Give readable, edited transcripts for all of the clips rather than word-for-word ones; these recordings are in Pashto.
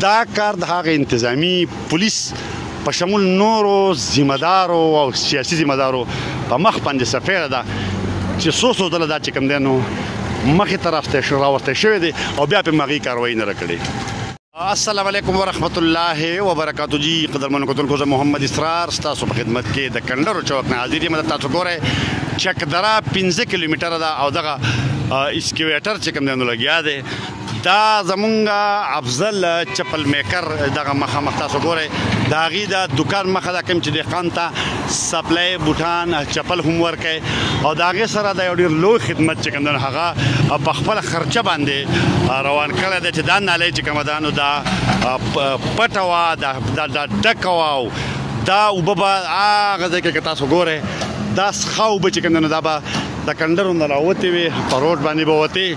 دا کار د هغه انتظامی پولیس په شمول نورو ذمہدارو او سیاسي ذمہدارو په مخ باندې سفیره ده چې څو ځله دا چې کوم دی نو مخې طرف ته راوستی شوی دی او بیا پرې هغې کاروایي نه راکړې. السلام علیکم ورحمت الله وبرکاتو. جی قدرمنو کتونکو زه محمد اسرار ستاسو په خدمت کې د کنډرو چوک نه حاضر یم. تاسو ګورئ چک دره 15 کیلومتره ده او دغه اسکیویټر چې کوم دی نو لګیا دی دا زمونږ افضل چپل میکر دغه مخامخ تاسو ګورئ د هغې د دوکان مخه ده کوم چې دهقان ته سپلای بوټان چپل هم ورکوي او د هغې سره د یو ډېر لوی خدمت چې کوم دی نو هغه په خپله خرچه باندې روان کړی دی چې دا نالۍ چې کومه ده نو دا پټه وه دا ډکه وه او دا اوبه به هغه ځای کې که تاسو ګورئ دا څښه اوبه چې کوم دی نو دا به د کنډرو نه راوتې وې په روډ باندې به وتې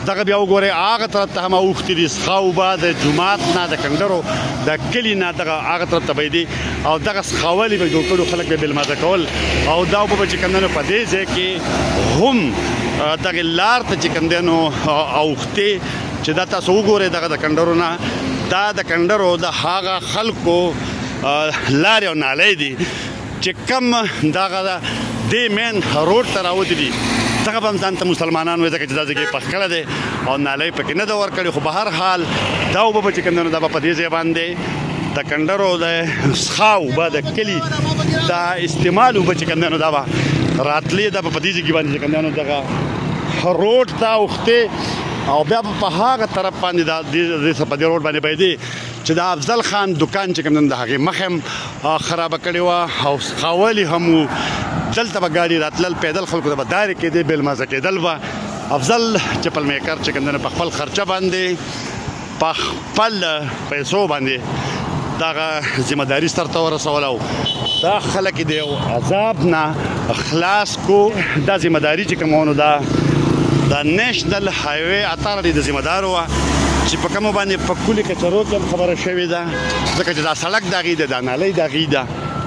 دغه بیا وګورئ هغه طرف ته هم اوښتې دي څښه اوبه د جومات نه د کنډرو د کلي نه دغه هغه طرف ته به دي او دغه څښاولي به جوړ کړو خلک به بېلمازه کول او دا اوبه به چې کوم دی نو په دې ځای کې هم دغې لار ته چې کوم دی نو اوښتې چې دا تاسو وګورئ دغه د کنډرو نه دا د کنډرو د هغه خلکو لارې او نالۍ دي چې کم دغه دې مین روډ ته راوتې دي دغه به هم ځان ته مسلمانان وایي ځکه چې دا ځای کې پخ کړی دی او نالۍ پکې نه ده ورکړې خو به هر حال دا اوبه به چې کوم دی نو دا به په دې ځای باندې د کنډرو د څښا اوبه د کلي دا استعمال اوبه چې کوم دی نو دا به راتلې دا به په دې ځای کې باندې چې کوم دی نو دغه روډ ته اوښتې او بیا به په هغه طرف باندې دا په دې روډ باندې به دی چې د افضل خان دکان چې کوم دی د هغې مخ هم خرابه کړې وه او څښاولي هم وو دلته به ګاډي راتلل پیدل خلکو ته به دارې کېدې بېلمازه کېدل به افضل چپل میکر چې کوم دی نو په خپل خرچه باندې په خپل پیسو باندې دغه ذمہداري سرته ورسول او دا خلک د یو عذاب نه خلاص کو دا ذمہداري چې کوم نو دا د نیشنل هایوې اتارټي د ذمہدارو وه چې په کومو باندې په کلي کچرو کې هم خبره شوې ده ځکه چې دا سړک د هغې ده دا نالۍ د هغې ده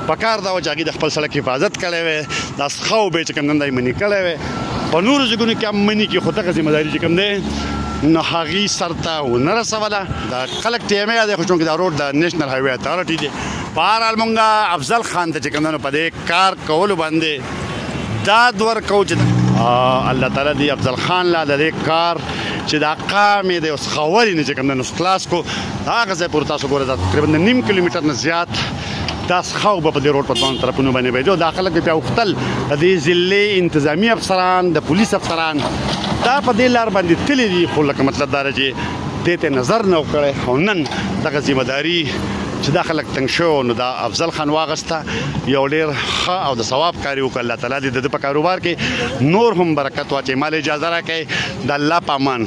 پکار دا و چې هغې د خپل سړک حفاظت کړی وی دا څښه اوبه چې کوم دی دا یې منې کړی وی په نورو ځایونو کې هم منې کړي خو دغه ذمہداري چې کوم دی نو هغې سرته ونه رسوله دا خلک ټیمه یاد دی خو چونکې دا روډ د نیشنل هایوې اتارټي دی په هر حال مونږ افضل خان ته چې کوم دی نو په دې کار کولو باندې داد ورکوو چې الله تعالی دی افضل خان لا د دې کار چې دا قام یې د څښاولي نه چې کوم دی نو خلاص کو هغه ځای پورې تاسو ګورئ دا تقریبا 9 کیلومتر نه زیات دا څښه اوبه په دې روډ په دوانو طرفونو باندې بهېدو دا خلک بیا اوښتل د دې ضلعې انتظامي افسران د پولیس افسران دا په دې لار باندې تللي دي خو لکه مطلب دا دی چې دې ته نظر نه وکړی او نن دغه ذمہداري چې دا خلک تنګ شو نو دا افضل خان واغسته یو ډېر ښه او د ثواب کار یې وکړ الله تعالی دې د ده په کاروبار کې نور هم برکت واچوي. ما له اجازه راکړئ د الله په امان.